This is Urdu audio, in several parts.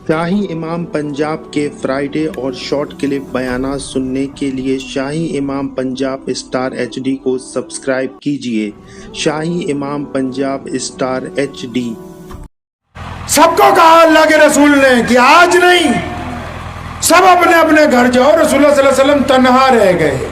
شاہی امام پنجاب کے فرائیڈے اور شارٹ کلپ بیانات سننے کے لیے شاہی امام پنجاب اسٹار ایچ ڈی کو سبسکرائب کیجیے۔ شاہی امام پنجاب اسٹار ایچ ڈی۔ سب کو کہا اللہ کے رسول نے کہ آج نہیں، سب اپنے اپنے گھر جاؤ۔ رسول اللہ صلی اللہ علیہ وسلم تنہا رہ گئے۔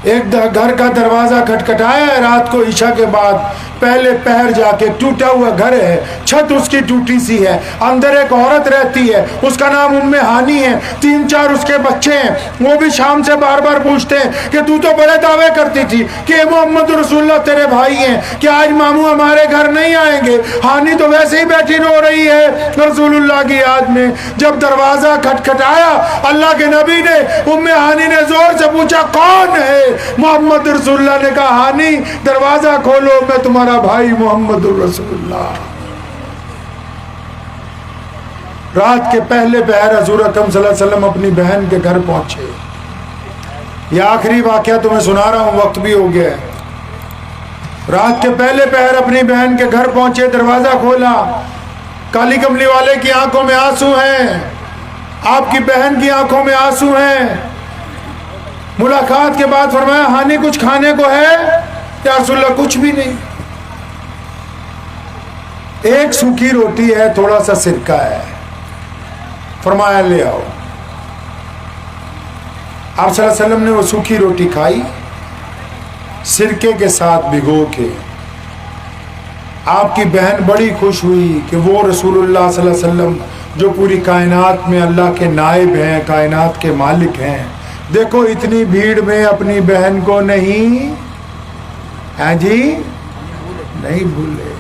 ایک گھر کا دروازہ کھٹکھٹایا ہے رات کو عشاء کے بعد، پہلے پہر جا کے، ٹوٹا ہوا گھر ہے، چھت اس کی ٹوٹی سی ہے، اندر ایک عورت رہتی ہے، اس کا نام ام ہانی ہے، 3-4 اس کے بچے ہیں۔ وہ بھی شام سے بار بار پوچھتے ہیں کہ تو بڑے دعوے کرتی تھی کہ محمد رسول اللہ تیرے بھائی ہیں، کہ آج ماموں ہمارے گھر نہیں آئیں گے؟ ہانی تو ویسے ہی بیٹھی رو رہی ہے رسول اللہ کی یاد میں۔ جب دروازہ کھٹکھٹایا، اللہ کے نبی نے، ام ہانی نے زور سے پوچھا کون ہے؟ محمد رسول اللہ نے کہا ہانی دروازہ کھولو، میں تمہارا بھائی محمد رسول اللہ۔ رات کے پہلے پہر حضور اکرم صلی اللہ علیہ وسلم اپنی بہن کے گھر پہنچے۔ یہ آخری واقعہ تمہیں سنا رہا ہوں، وقت بھی ہو گیا ہے۔ رات کے پہلے پہر اپنی بہن کے گھر پہنچے، دروازہ کھولا۔ کالی کملی والے کی آنکھوں میں آنسو ہیں، آپ کی بہن کی آنکھوں میں آنسو ہیں۔ ملاقات کے بعد فرمایا ہانی کچھ کھانے کو ہے؟ یا رسول اللہ کچھ بھی نہیں، ایک سوکھی روٹی ہے، تھوڑا سا سرکہ ہے۔ فرمایا لے آؤ۔ آپ صلی اللہ علیہ وسلم نے وہ سوکھی روٹی کھائی، سرکے کے ساتھ بھگو کے۔ آپ کی بہن بڑی خوش ہوئی کہ وہ رسول اللہ صلی اللہ علیہ وسلم جو پوری کائنات میں اللہ کے نائب ہیں، کائنات کے مالک ہیں، دیکھو اتنی بھیڑ میں اپنی بہن کو نہیں نہیں بھولے۔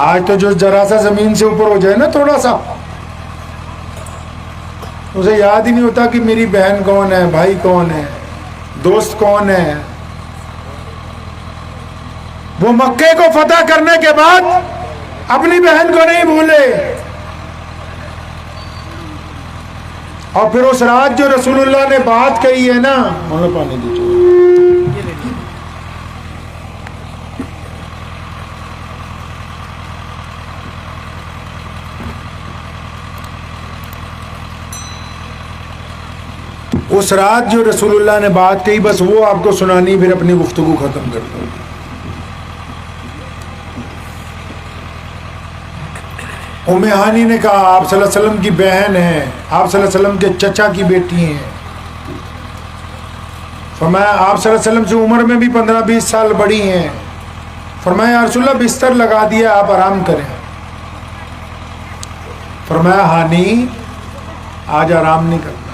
آج تو جو ذرا سا زمین سے اوپر ہو جائے نا تھوڑا سا، اسے یاد ہی نہیں ہوتا کہ میری بہن کون ہے، بھائی کون ہے، دوست کون ہے۔ وہ مکے کو فتح کرنے کے بعد اپنی بہن کو نہیں بھولے، اور پھر اس رات جو رسول اللہ نے بات کہی ہے نا، ہمیں پانی دیجیے۔ اس رات جو رسول اللہ نے بات کہی، بس وہ آپ کو سنانی، پھر اپنی گفتگو ختم کر دوں۔ ام ہانی نے کہا آپ صلی اللہ علیہ وسلم کی بہن ہے، آپ صلی اللہ علیہ وسلم کے چچا کی بیٹی ہیں۔ فرمایا آپ صلی اللہ علیہ وسلم سے عمر میں بھی 15-20 سال بڑی ہیں۔ فرمایا یا رسول اللہ بستر لگا دیا، آپ آرام کریں۔ فرمایا ہانی آج آرام نہیں کرنا۔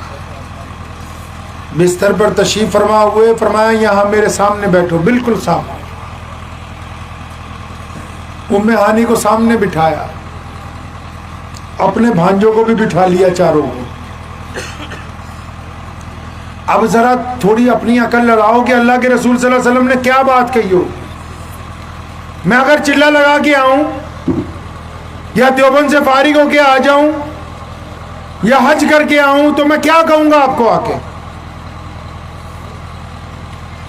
بستر پر تشریف فرما ہوئے، فرمایا یہاں میرے سامنے بیٹھو، بالکل سامنے۔ ام ہانی کو سامنے بٹھایا، اپنے بھانجوں کو بھی بٹھا لیا چاروں کو۔ اب ذرا تھوڑی اپنی عقل لڑاؤ کہ اللہ کے رسول صلی اللہ علیہ وسلم نے کیا بات کہی ہو۔ میں اگر چلہ لگا کے آؤں، یا دیوبند سے فارغ ہو کے آ جاؤں، یا حج کر کے آؤں، تو میں کیا کہوں گا آپ کو آ کے؟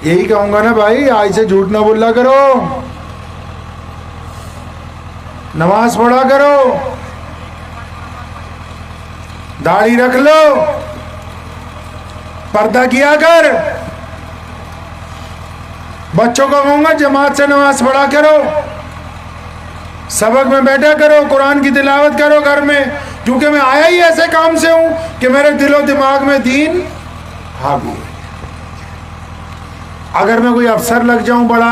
یہی کہوں گا نا بھائی آج سے جھوٹ نہ بولا کرو، نماز پڑھا کرو، داڑھی رکھ لو، پردہ کیا کر۔ بچوں کو کہوں گا جماعت سے نماز پڑھا کرو، سبق میں بیٹھا کرو، قرآن کی تلاوت کرو گھر میں، کیونکہ میں آیا ہی ایسے کام سے ہوں کہ میرے دل و دماغ میں دین حاوی ہے۔ اگر میں کوئی افسر لگ جاؤں، بڑا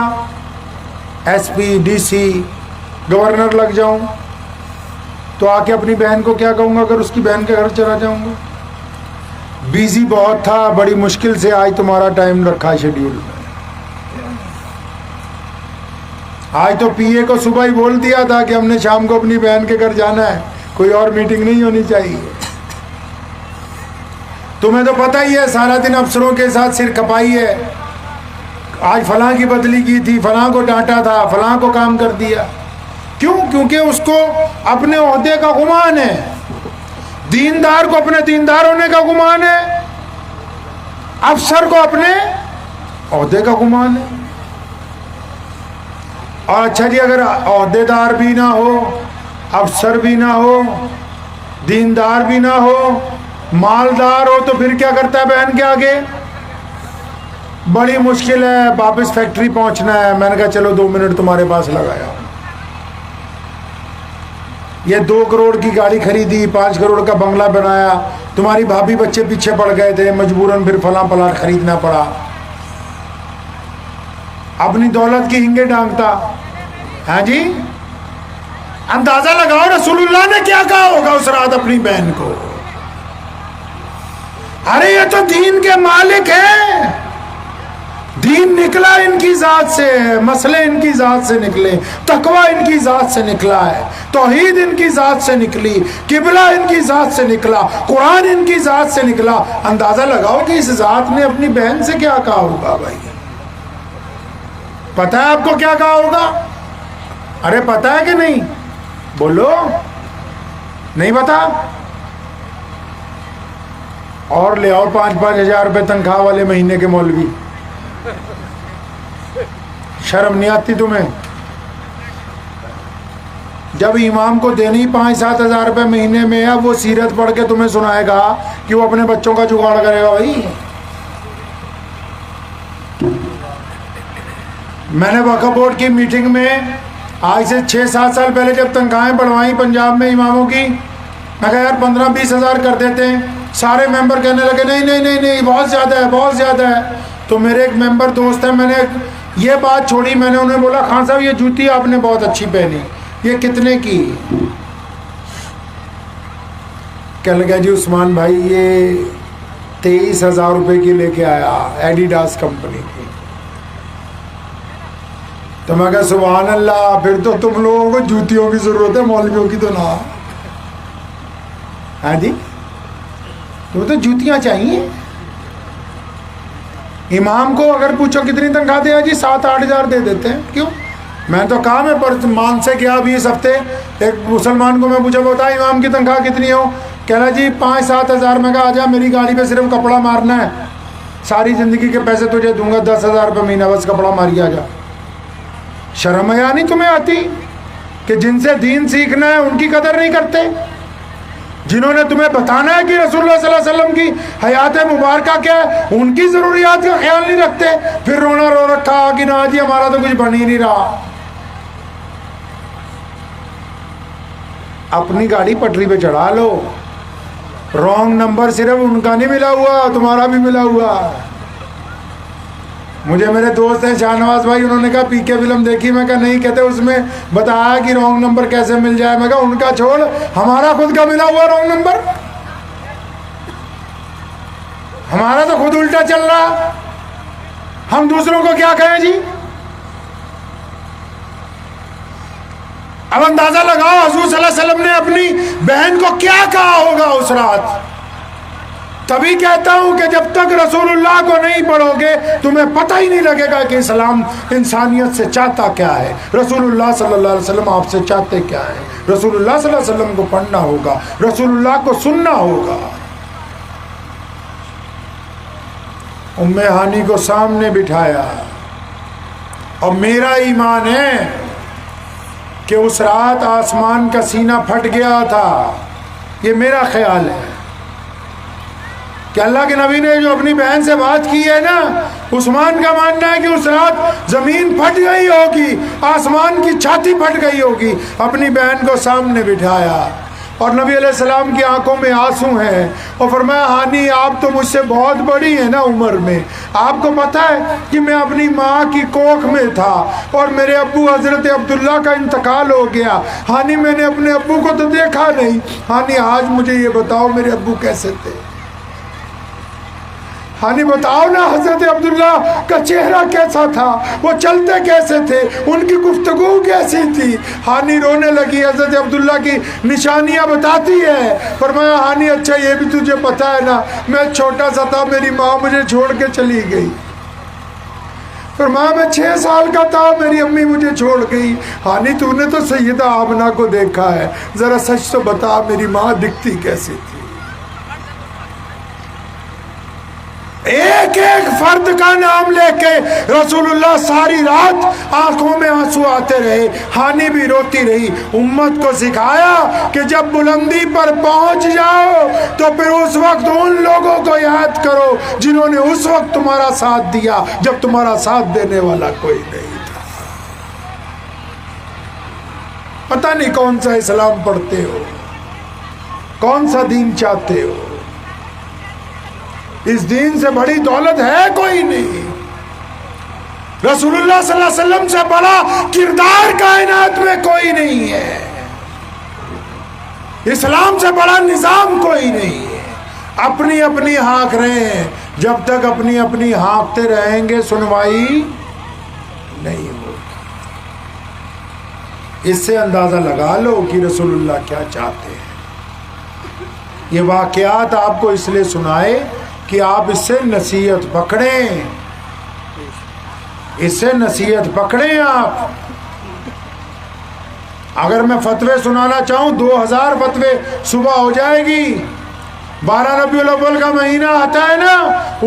S P, D C, governor لگ جاؤں، تو آ کے اپنی بہن کو کیا کہوں گا اگر اس کی بہن کے گھر چلا جاؤں گا؟ بیزی بہت تھا، بڑی مشکل سے آج تمہارا ٹائم رکھا شیڈیول میں۔ آج تو پی اے کو صبح ہی بول دیا تھا کہ ہم نے شام کو اپنی بہن کے گھر جانا ہے، کوئی اور میٹنگ نہیں ہونی چاہیے۔ تمہیں تو پتہ ہی ہے سارا دن افسروں کے ساتھ سر کھپائی ہے، آج فلاں کی بدلی کی تھی، فلاں کو ڈانٹا تھا، فلاں کو کام کر دیا۔ کیوں؟ کیونکہ اس کو اپنے عہدے کا گمان ہے، دیندار کو اپنے دیندار ہونے کا گمان ہے، افسر کو اپنے عہدے کا گمان ہے۔ اور اچھا جی اگر عہدے دار بھی نہ ہو افسر بھی نہ ہو, دیندار بھی نہ ہو, مالدار ہو, تو پھر کیا کرتا ہے بہن کے آگے؟ بڑی مشکل ہے, واپس فیکٹری پہنچنا ہے. میں نے کہا چلو 2 منٹ تمہارے پاس لگایا. یہ 2 کروڑ کی گاڑی خریدی, 5 کروڑ کا بنگلہ بنایا, تمہاری بھابھی بچے پیچھے پڑ گئے تھے, مجبوراً پھر فلاں پلاٹ خریدنا پڑا. اپنی دولت کی ہنگے ڈانگتا. ہاں جی, اندازہ لگاؤ رسول اللہ نے کیا کہا ہوگا اس رات اپنی بہن کو. ارے یہ تو دین کے مالک ہیں, دین نکلا ان کی ذات سے, مسئلے ان کی ذات سے نکلے, تقوی ان کی ذات سے نکلا ہے, توحید ان کی ذات سے نکلی, قبلہ ان کی ذات سے نکلا, قرآن ان کی ذات سے نکلا. اندازہ لگاؤ کہ اس ذات نے اپنی بہن سے کیا کہا ہوگا. بھائی پتہ ہے آپ کو کیا کہا ہوگا؟ ارے پتہ ہے کہ نہیں؟ بولو, نہیں پتا؟ اور لے آؤ 5-5 ہزار روپے تنخواہ والے مہینے کے مولوی. شرم نہیں آتی تمہیں؟ جب امام کو دینی 5-7 ہزار روپے مہینے میں ہے, وہ سیرت پڑھ کے تمہیں سنائے گا کہ وہ اپنے بچوں کا جگاڑ کرے گا. بھائی میں نے وقف بورڈ کی میٹنگ میں آج سے 6-7 سال پہلے جب تنخواہیں بڑھوائیں پنجاب میں اماموں کی, میں کہا یار 15-20 ہزار کر دیتے ہیں. سارے ممبر کہنے لگے نہیں نہیں نہیں نہیں, بہت زیادہ ہے, بہت زیادہ ہے. تو میرے ایک ممبر دوست ہے, میں نے یہ بات چھوڑی, میں نے انہیں بولا خان صاحب یہ جوتی آپ نے بہت اچھی پہنی, یہ کتنے کی؟ کہنے لگا جی عثمان بھائی یہ 23,000 روپے کی لے کے آیا, ایڈیڈاس کمپنی کی. تو میں کہا سبحان اللہ, پھر تو تم لوگوں کو جوتیوں کی ضرورت ہے, مولویوں کی تو نہ. ہاں جی, تمہیں تو جوتیاں چاہیے. امام کو اگر پوچھو کتنی تنخواہ دے, جی 7-8 ہزار دے دیتے ہیں. کیوں؟ میں تو کہا میں پر مان سے گیا 20 ہفتے, ایک مسلمان کو میں پوچھا بتا امام کی تنخواہ کتنی ہو, کہنا جی 5-7 ہزار. میں کہا آجا میری گاڑی پہ صرف کپڑا مارنا ہے, ساری زندگی کے پیسے تجھے دوں گا 10,000 روپے مہینہ, بس کپڑا ماری آجا. شرم حیا نہیں تمہیں آتی کہ جن سے دین سیکھنا ہے ان کی قدر نہیں کرتے؟ جنہوں نے تمہیں بتانا ہے کہ رسول اللہ صلی اللہ علیہ وسلم کی حیات مبارکہ کیا ہے, ان کی ضروریات کا خیال نہیں رکھتے. پھر رونا رو رکھا کہ نہ جی ہمارا تو کچھ بن ہی نہیں رہا. اپنی گاڑی پٹری پہ چڑھا لو. رانگ نمبر صرف ان کا نہیں ملا ہوا, تمہارا بھی ملا ہوا. مجھے میرے دوست ہیں شاہ نواز بھائی, انہوں نے کہا پی کے فلم دیکھی, میں کہا نہیں, کہتے اس میں بتایا کہ رانگ نمبر کیسے مل جائے. میں کہا ان کا چھوڑ, ہمارا خود کا ملا ہوا رانگ نمبر, ہمارا تو خود الٹا چل رہا, ہم دوسروں کو کیا کہیں جی. اب اندازہ لگاؤ حضور صلی اللہ علیہ وسلم نے اپنی بہن کو کیا کہا ہوگا اس رات. تبھی کہتا ہوں کہ جب تک رسول اللہ کو نہیں پڑھو گے تمہیں پتہ ہی نہیں لگے گا کہ اسلام انسانیت سے چاہتا کیا ہے, رسول اللہ صلی اللہ علیہ وسلم آپ سے چاہتے کیا ہے. رسول اللہ صلی اللہ علیہ وسلم کو پڑھنا ہوگا, رسول اللہ کو سننا ہوگا. ام ہانی کو سامنے بٹھایا, اور میرا ایمان ہے کہ اس رات آسمان کا سینہ پھٹ گیا تھا. یہ میرا خیال ہے کہ اللہ کے نبی نے جو اپنی بہن سے بات کی ہے نا, عثمان کا ماننا ہے کہ اس رات زمین پھٹ گئی ہوگی, آسمان کی چھاتی پھٹ گئی ہوگی. اپنی بہن کو سامنے بٹھایا اور نبی علیہ السلام کی آنکھوں میں آنسو ہیں, اور فرمایا ہانی آپ تو مجھ سے بہت بڑی ہیں نا عمر میں, آپ کو پتہ ہے کہ میں اپنی ماں کی کوکھ میں تھا اور میرے ابو حضرت عبداللہ کا انتقال ہو گیا. ہانی میں نے اپنے ابو کو تو دیکھا نہیں. ہانی آج مجھے یہ بتاؤ میرے ابو کیسے تھے. ہانی بتاؤ نا حضرت عبداللہ کا چہرہ کیسا تھا, وہ چلتے کیسے تھے, ان کی گفتگو کیسی تھی. ہانی رونے لگی, حضرت عبداللہ کی نشانیاں بتاتی ہے. فرمایا ہانی اچھا یہ بھی تجھے پتا ہے نا, میں چھوٹا سا تھا, میری ماں مجھے چھوڑ کے چلی گئی. فرمایا میں 6 سال کا تھا, میری امی مجھے چھوڑ گئی. ہانی تو نے تو سیدہ آمنہ کو دیکھا ہے, ذرا سچ تو بتا میری ماں دکھتی کیسی تھی. ایک ایک فرد کا نام لے کے رسولullah ساری رات آنکھوں میں آنسو آتے رہے، ہانی بھی روتی رہی، امت کو سکھایا کہ جب بلندی پر پہنچ جاؤ تو پھر اس وقت ان لوگوں کو یاد کرو جنہوں نے اس وقت تمہارا ساتھ دیا جب تمہارا ساتھ دینے والا کوئی نہیں تھا۔ پتہ نہیں کون سا اسلام پڑھتے ہو، کون سا دین چاہتے ہو، اس دین سے بڑی دولت ہے کوئی نہیں۔ رسول اللہ صلی اللہ علیہ وسلم سے بڑا کردار کائنات میں کوئی نہیں ہے، اسلام سے بڑا نظام کوئی نہیں ہے۔ اپنی اپنی ہانک رہے ہیں، جب تک اپنی اپنی ہانکتے رہیں گے سنوائی نہیں ہوگی۔ اس سے اندازہ لگا لو کہ رسول اللہ کیا چاہتے ہیں۔ یہ واقعات آپ کو اس لیے سنائے کہ آپ اس سے نصیحت پکڑیں، اس سے نصیحت پکڑیں۔ آپ اگر میں فتوے سنانا چاہوں 2000 فتوے صبح ہو جائے گی۔ 12 ربیع الاول کا مہینہ آتا ہے نا،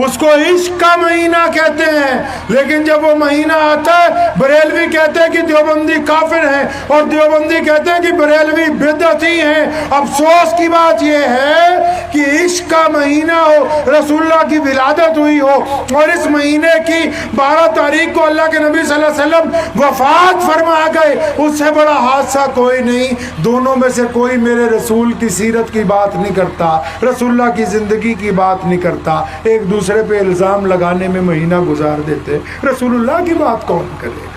اس کو عشق کا مہینہ کہتے ہیں، لیکن جب وہ مہینہ آتا ہے بریلوی کہتے ہیں کہ دیوبندی کافر ہیں، اور دیوبندی کہتے ہیں کہ بریلوی بدعتی ہیں۔ افسوس کی بات یہ ہے کہ عشق کا مہینہ ہو، رسول اللہ کی ولادت ہوئی ہو، اور اس مہینے کی 12 تاریخ کو اللہ کے نبی صلی اللہ علیہ وسلم وفات فرما گئے، اس سے بڑا حادثہ کوئی نہیں۔ دونوں میں سے کوئی میرے رسول کی سیرت کی بات نہیں کرتا، رسول اللہ کی زندگی کی بات نہیں کرتا، ایک دوسرے پہ الزام لگانے میں مہینہ گزار دیتے۔ رسول اللہ کی بات کون کرے؟